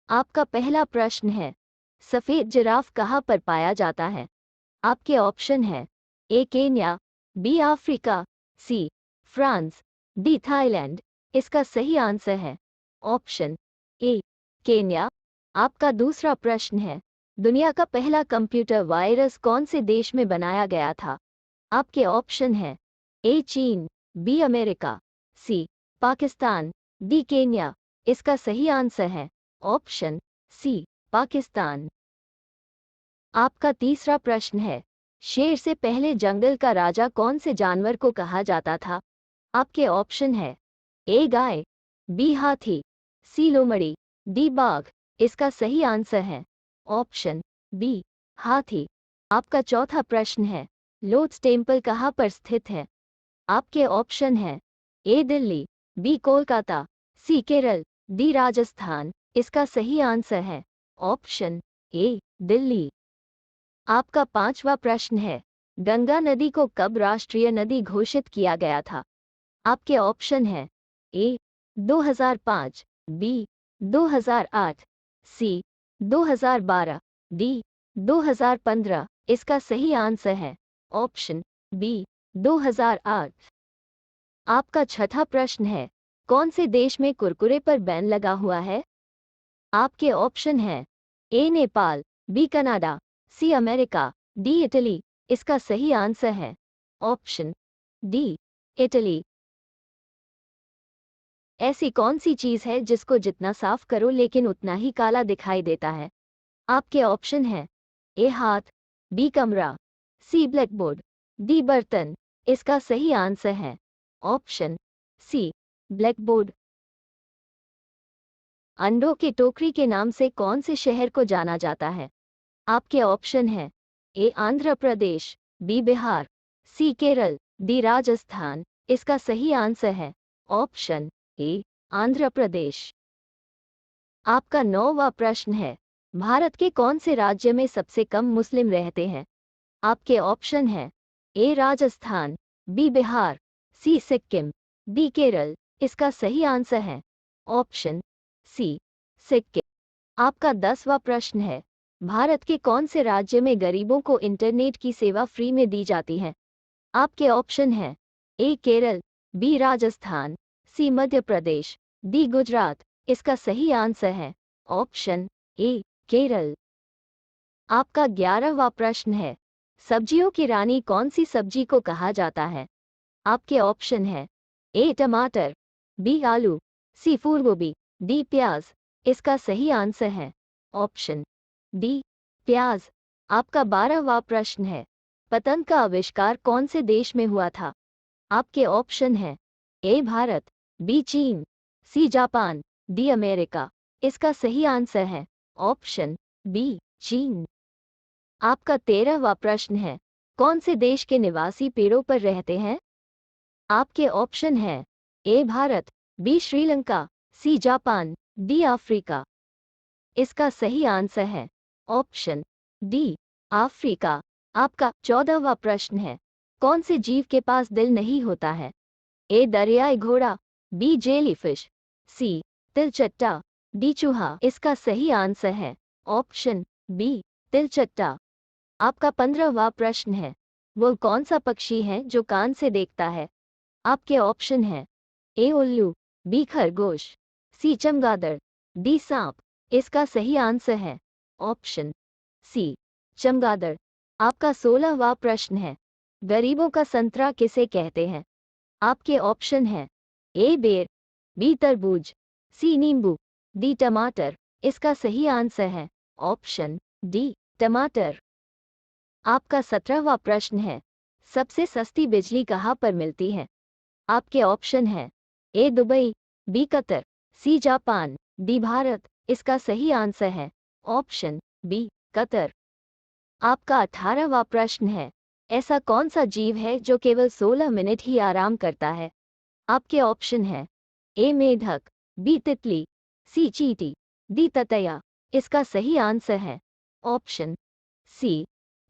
आपका पहला प्रश्न है, सफेद जिराफ कहाँ पर पाया जाता है? आपके ऑप्शन है A Kenya, B Africa, C France, D Thailand. इसका सही आंसर है ऑप्शन ए केन्या। आपका दूसरा प्रश्न है, दुनिया का पहला कंप्यूटर वायरस कौन से देश में बनाया गया था? आपके ऑप्शन है ए चीन, बी अमेरिका, सी पाकिस्तान, डी केन्या। इसका सही आंसर है ऑप्शन सी पाकिस्तान। आपका तीसरा प्रश्न है, शेर से पहले जंगल का राजा कौन से जानवर को कहा जाता था? आपके ऑप्शन है ए गाय, बी हाथी, सी लोमड़ी, डी बाघ। इसका सही आंसर है ऑप्शन बी हाथी। आपका चौथा प्रश्न है, लोटस टेम्पल कहाँ पर स्थित है? आपके ऑप्शन है ए दिल्ली, बी कोलकाता, सी केरल, डी राजस्थान। इसका सही आंसर है ऑप्शन ए दिल्ली। आपका पांचवा प्रश्न है, गंगा नदी को कब राष्ट्रीय नदी घोषित किया गया था? आपके ऑप्शन है ए 2005, बी 2008, सी 2012, डी 2015। इसका सही आंसर है ऑप्शन बी 2008। आपका छठा प्रश्न है, कौन से देश में कुरकुरे पर बैन लगा हुआ है? आपके ऑप्शन है A Nepal, B Canada, C America, D Italy. इसका सही आंसर है ऑप्शन डी इटली। ऐसी कौन सी चीज है जिसको जितना साफ करो लेकिन उतना ही काला दिखाई देता है? आपके ऑप्शन है ए हाथ, बी कमरा, सी ब्लैकबोर्ड, डी बर्तन। इसका सही आंसर है ऑप्शन सी ब्लैकबोर्ड। अंडों की टोकरी के नाम से कौन से शहर को जाना जाता है? आपके ऑप्शन है ए आंध्र प्रदेश, बी बिहार, सी केरल, डी राजस्थान। इसका सही आंसर है ऑप्शन ए आंध्र प्रदेश। आपका 9वां प्रश्न है, भारत के कौन से राज्य में सबसे कम मुस्लिम रहते हैं? आपके ऑप्शन है ए राजस्थान, बी बिहार, सी सिक्किम, डी केरल। इसका सही आंसर है ऑप्शन सी सिक्किम। आपका 10वां प्रश्न है, भारत के कौन से राज्य में गरीबों को इंटरनेट की सेवा फ्री में दी जाती है? आपके ऑप्शन है ए केरल, बी राजस्थान, सी मध्य प्रदेश, डी गुजरात। इसका सही आंसर है ऑप्शन ए केरल। आपका 11वां प्रश्न है, सब्जियों की रानी कौन सी सब्जी को कहा जाता है? आपके ऑप्शन है ए टमाटर, बी आलू, सी फूलगोभी, डी प्याज। इसका सही आंसर है ऑप्शन डी प्याज। आपका 12वां प्रश्न है, पतंग का आविष्कार कौन से देश में हुआ था? आपके ऑप्शन है ए भारत, बी चीन, सी जापान, डी अमेरिका। इसका सही आंसर है ऑप्शन बी चीन। आपका 13वां प्रश्न है, कौन से देश के निवासी पेड़ों पर रहते हैं? आपके ऑप्शन है A Bharat, B Sri Lanka, C Japan, D Africa. इसका सही आंसर है ऑप्शन डी अफ्रीका। आपका 14वां प्रश्न है, कौन से जीव के पास दिल नहीं होता है? ए दरियाई घोड़ा, बी जेलीफिश, सी तिलचट्टा, डी चूहा। इसका सही आंसर है ऑप्शन बी तिलचट्टा। आपका 15वां प्रश्न है, वो कौन सा पक्षी है जो कान से देखता है? आपके ऑप्शन है ए उल्लू, बी खरगोश, सी चमगादड़, डी सांप। इसका सही आंसर है ऑप्शन सी चमगादड़। आपका 16वां प्रश्न है, गरीबों का संतरा किसे कहते हैं? आपके ऑप्शन है ए बेर, बी तरबूज, सी नींबू, डी टमाटर। इसका सही आंसर है ऑप्शन डी टमाटर। आपका 17वां प्रश्न है, सबसे सस्ती बिजली कहाँ पर मिलती है? आपके ऑप्शन है A Dubai, B Qatar, C Japan, D Bharat. इसका सही आंसर है ऑप्शन बी कतर। आपका 18वां प्रश्न है, ऐसा कौन सा जीव है जो केवल 16 मिनट ही आराम करता है? आपके ऑप्शन है ए मेढक, बी तितली, सी चींटी, डी ततैया। इसका सही आंसर है ऑप्शन सी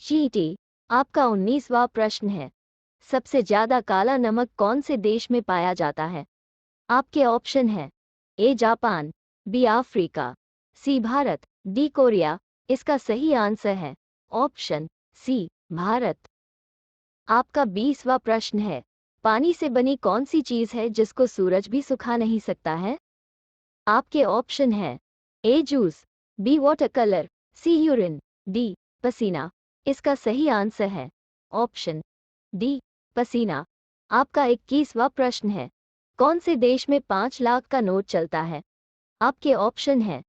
चींटी। आपका 19वां प्रश्न है, सबसे ज्यादा काला नमक कौन से देश में पाया जाता है? आपके ऑप्शन है A Japan, B Africa, C Bharat, D Korea. इसका सही आंसर है ऑप्शन सी भारत। आपका 20वां प्रश्न है, पानी से बनी कौन सी चीज है जिसको सूरज भी सुखा नहीं सकता है? आपके ऑप्शन है ए जूस, बी वाटर कलर, सी यूरिन, डी पसीना। इसका सही आंसर है ऑप्शन डी पसीना। आपका 21वां प्रश्न है, कौन से देश में 5 लाख का नोट चलता है? आपके ऑप्शन है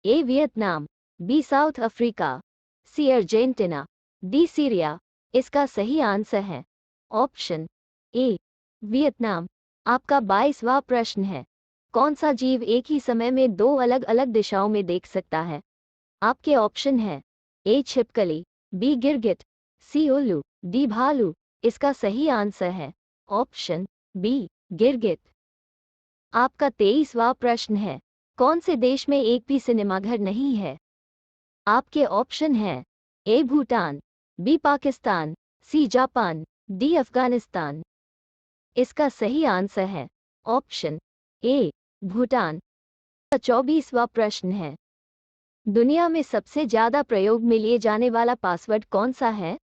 A Vietnam, B South Africa, C Argentina, D Syria. इसका सही आंसर है ऑप्शन ए वियतनाम। आपका 22वां प्रश्न है, कौन सा जीव एक ही समय में 2 अलग अलग दिशाओं में देख सकता है? आपके ऑप्शन है ए छिपकली, बी गिरगिट, सी उल्लू, डी भालू। इसका सही आंसर है ऑप्शन बी गिरगिट। आपका 23वां प्रश्न है, कौन से देश में एक भी सिनेमाघर नहीं है? आपके ऑप्शन है A Bhutan, B Pakistan, C Japan, D Afghanistan. इसका सही आंसर है ऑप्शन ए भूटान। 24वां प्रश्न है, दुनिया में सबसे ज्यादा प्रयोग में लिए जाने वाला पासवर्ड कौन सा है?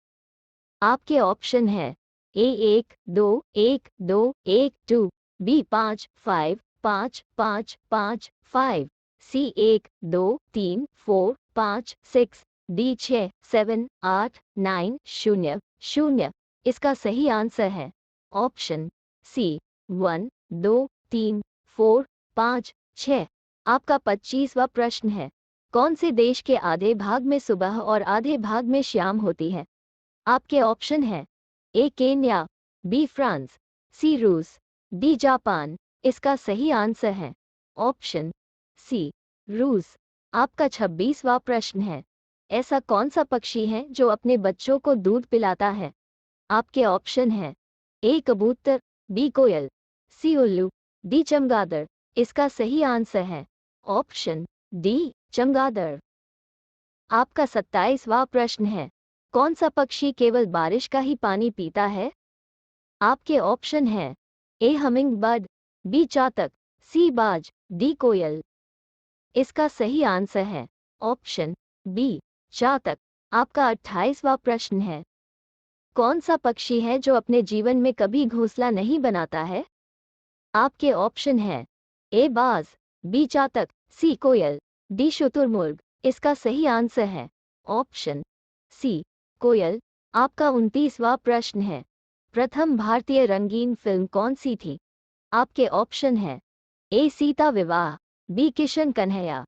आपके ऑप्शन है ए 1 2 1 2 1 2, बी 5 5 5 5 5, सी 1 2 3 4 5 6, डी 6 7 8 9 0 0। इसका सही आंसर है ऑप्शन सी 1 2 3 4 5 6। आपका 25वां प्रश्न है, कौन से देश के आधे भाग में सुबह और आधे भाग में शाम होती है? आपके ऑप्शन है ए केन्या, बी फ्रांस, सी रूस, डी जापान। इसका सही आंसर है ऑप्शन सी रूस। आपका 26वां प्रश्न है, ऐसा कौन सा पक्षी है जो अपने बच्चों को दूध पिलाता है? आपके ऑप्शन है ए कबूतर, बी कोयल, सी उल्लू, डी चमगादड़। इसका सही आंसर है ऑप्शन डी चमगादड़। आपका 27वां प्रश्न है, कौन सा पक्षी केवल बारिश का ही पानी पीता है? आपके ऑप्शन है ए हमिंग बर्ड, बी चातक, सी बाज, डी कोयल। इसका सही आंसर है ऑप्शन बी चातक। आपका 28वां प्रश्न है, कौन सा पक्षी है जो अपने जीवन में कभी घोंसला नहीं बनाता है? आपके ऑप्शन है ए बाज, बी चातक, सी कोयल, डी शुतुरमुर्ग। इसका सही आंसर है ऑप्शन सी कोयल। आपका 29वां प्रश्न है, प्रथम भारतीय रंगीन फिल्म कौन सी थी? आपके ऑप्शन है ए सीता विवाह, बी किशन कन्हैया,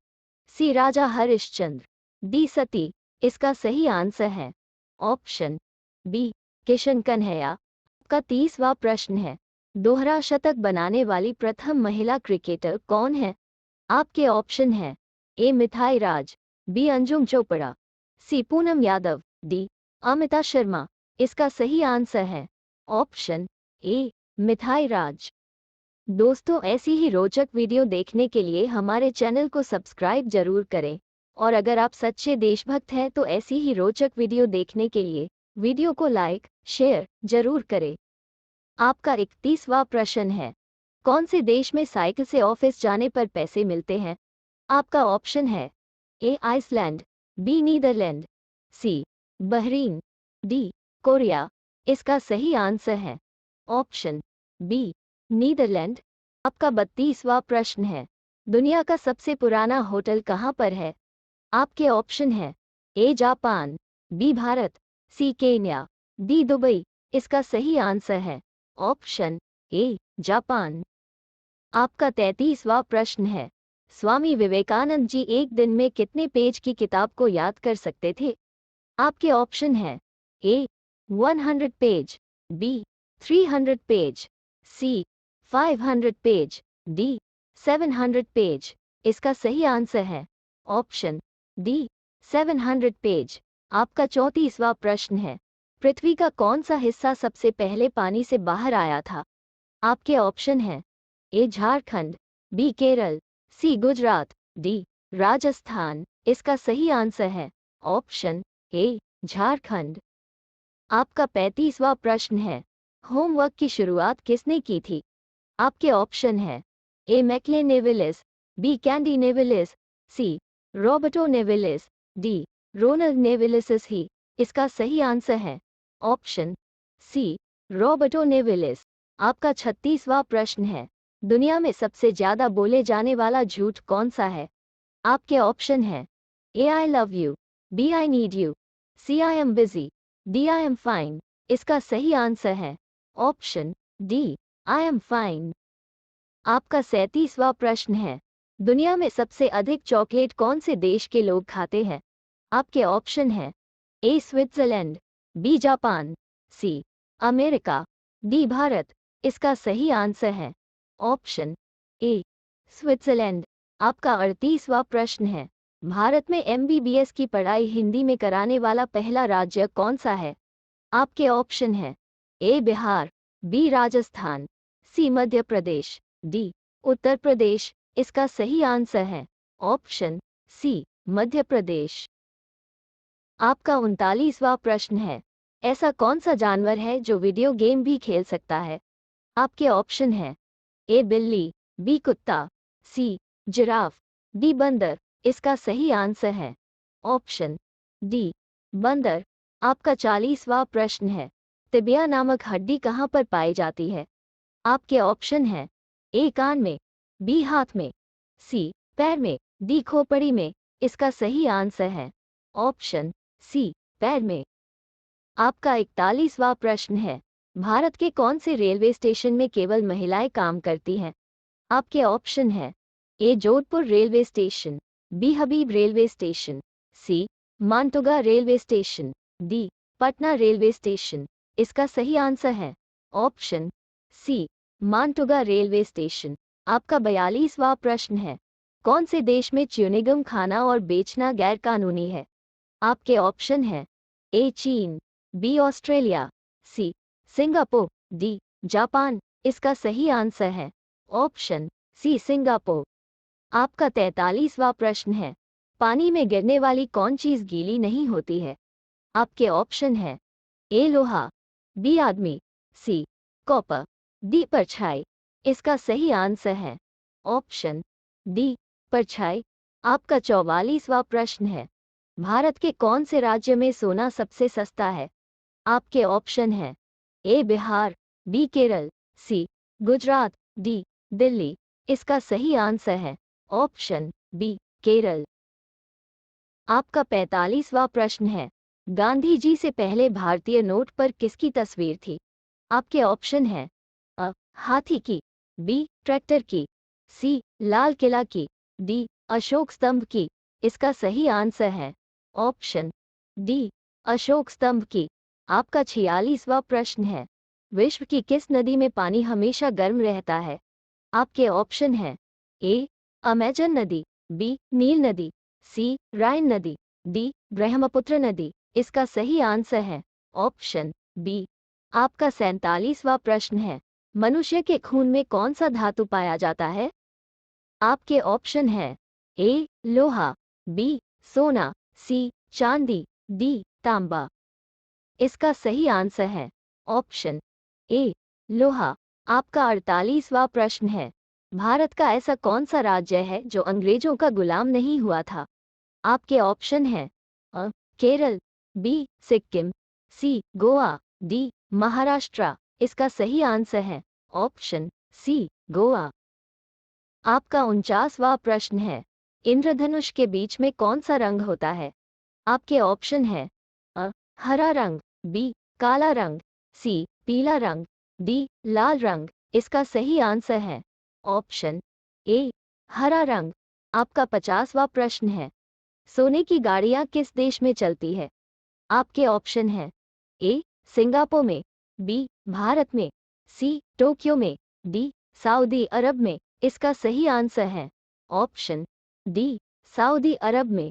सी राजा हरिश्चंद्र, डी सती। इसका सही आंसर है ऑप्शन बी किशन कन्हैया। का 30वां प्रश्न है, दोहरा शतक बनाने वाली प्रथम महिला क्रिकेटर कौन है? आपके ऑप्शन है ए मिथाली राज, बी अंजुम चोपड़ा, सी पूनम यादव, डी अमिता शर्मा। इसका सही आंसर है ऑप्शन ए मिथाली राज। दोस्तों, ऐसी ही रोचक वीडियो देखने के लिए हमारे चैनल को सब्सक्राइब जरूर करें, और अगर आप सच्चे देशभक्त हैं तो ऐसी ही रोचक वीडियो देखने के लिए वीडियो को लाइक शेयर जरूर करें। आपका 31वां प्रश्न है, कौन से देश में साइकिल से ऑफिस जाने पर पैसे मिलते हैं? आपका ऑप्शन है ए आइसलैंड, बी नीदरलैंड, सी बहरीन, डी कोरिया। इसका सही आंसर है ऑप्शन बी नीदरलैंड। आपका 32वां प्रश्न है, दुनिया का सबसे पुराना होटल कहाँ पर है? आपके ऑप्शन है A Japan, B Bharat, C Kenya, D Dubai. इसका सही आंसर है ऑप्शन ए जापान। आपका 33वां प्रश्न है, स्वामी विवेकानंद जी एक दिन में कितने पेज की किताब को याद कर सकते थे? आपके ऑप्शन है ए 100 पेज, बी 300 पेज, सी 500 पेज, डी 700 पेज। इसका सही आंसर है ऑप्शन डी 700 पेज। आपका 34वां प्रश्न है, पृथ्वी का कौन सा हिस्सा सबसे पहले पानी से बाहर आया था? आपके ऑप्शन है ए झारखंड, बी केरल, सी गुजरात, डी राजस्थान। इसका सही आंसर है ऑप्शन ए झारखंड। आपका 35वां प्रश्न है, होमवर्क की शुरुआत किसने की थी? आपके ऑप्शन है ए मैकले नेविलिस, बी कैंडी नेविलिस, सी रॉबर्टो नेविलिस, डी रोनल्ड नेविलिस ही इसका सही आंसर है ऑप्शन सी रॉबर्टो नेविलिस। आपका 36वां प्रश्न है, दुनिया में सबसे ज्यादा बोले जाने वाला झूठ कौन सा है? आपके ऑप्शन है A I love you, B I need you, C I am busy, D I am fine. इसका सही आंसर है option D I am fine. आपका 37वां प्रश्न है, दुनिया में सबसे अधिक चॉकलेट कौन से देश के लोग खाते हैं? आपके ऑप्शन है A Switzerland, B Japan, C America, D Bharat. इसका सही आंसर है ऑप्शन ए स्विट्जरलैंड। आपका 38वां प्रश्न है, भारत में एमबीबीएस की पढ़ाई हिंदी में कराने वाला पहला राज्य कौन सा है? आपके ऑप्शन है ए बिहार, बी राजस्थान, सी मध्य प्रदेश, डी उत्तर प्रदेश। इसका सही आंसर है ऑप्शन सी मध्य प्रदेश। आपका 39वां प्रश्न है, ऐसा कौन सा जानवर है जो वीडियो गेम भी खेल सकता है? आपके ऑप्शन है ए बिल्ली, बी कुत्ता, सी जिराफ, डी बंदर। इसका सही आंसर है ऑप्शन डी बंदर। आपका 40वां प्रश्न है, तिबिया नामक हड्डी कहाँ पर पाई जाती है? आपके ऑप्शन है ए कान में, बी हाथ में, सी पैर में, डी खोपड़ी में। इसका सही आंसर है ऑप्शन सी पैर में। आपका 41वां प्रश्न है, भारत के कौन से रेलवे स्टेशन में केवल महिलाएं काम करती हैं? आपके ऑप्शन है A Jodhpur railway station, B Habib railway station, C Matunga railway station, D Patna railway station. इसका सही आंसर है option C Matunga railway station. आपका 42वां प्रश्न है, कौन से देश में च्युइंगम खाना और बेचना गैर कानूनी है? आपके ऑप्शन है ए चीन, B Australia, C Singapore, D Japan. इसका सही आंसर है ऑप्शन सी सिंगापुर। आपका 43वां प्रश्न है, पानी में गिरने वाली कौन चीज गीली नहीं होती है? आपके ऑप्शन है ए लोहा, बी आदमी, सी कॉपर, डी परछाई। इसका सही आंसर है ऑप्शन डी परछाई। आपका 44वां प्रश्न है, भारत के कौन से राज्य में सोना सबसे सस्ता है? आपके ऑप्शन है ए बिहार, बी केरल, सी गुजरात, डी दिल्ली। इसका सही आंसर है ऑप्शन बी केरल। आपका 45वां प्रश्न है, गांधी जी से पहले भारतीय नोट पर किसकी तस्वीर थी? आपके ऑप्शन है अ हाथी की, बी ट्रैक्टर की, सी लाल किला की, डी अशोक स्तंभ की। इसका सही आंसर है ऑप्शन डी अशोक स्तंभ की। आपका 46वां प्रश्न है, विश्व की किस नदी में पानी हमेशा गर्म रहता है? आपके ऑप्शन है ए अमेजन नदी, बी नील नदी, सी राइन नदी, डी ब्रह्मपुत्र नदी। इसका सही आंसर है ऑप्शन बी। आपका 47वां प्रश्न है, मनुष्य के खून में कौन सा धातु पाया जाता है? आपके ऑप्शन है ए लोहा, बी सोना, सी चांदी, डी तांबा। इसका सही आंसर है ऑप्शन ए लोहा। आपका 48वां प्रश्न है, भारत का ऐसा कौन सा राज्य है जो अंग्रेजों का गुलाम नहीं हुआ था? आपके ऑप्शन है अ केरल, बी सिक्किम, सी गोवा, डी महाराष्ट्र। इसका सही आंसर है ऑप्शन सी गोवा। आपका 49वां प्रश्न है, इंद्रधनुष के बीच में कौन सा रंग होता है? आपके ऑप्शन है अ हरा रंग, बी काला रंग, सी पीला रंग, डी लाल रंग। इसका सही आंसर है ऑप्शन ए हरा रंग। आपका 50वां प्रश्न है, सोने की गाड़ियां किस देश में चलती है? आपके ऑप्शन है ए सिंगापुर में, बी भारत में, सी टोक्यो में, डी सऊदी अरब में। इसका सही आंसर है ऑप्शन डी सऊदी अरब में।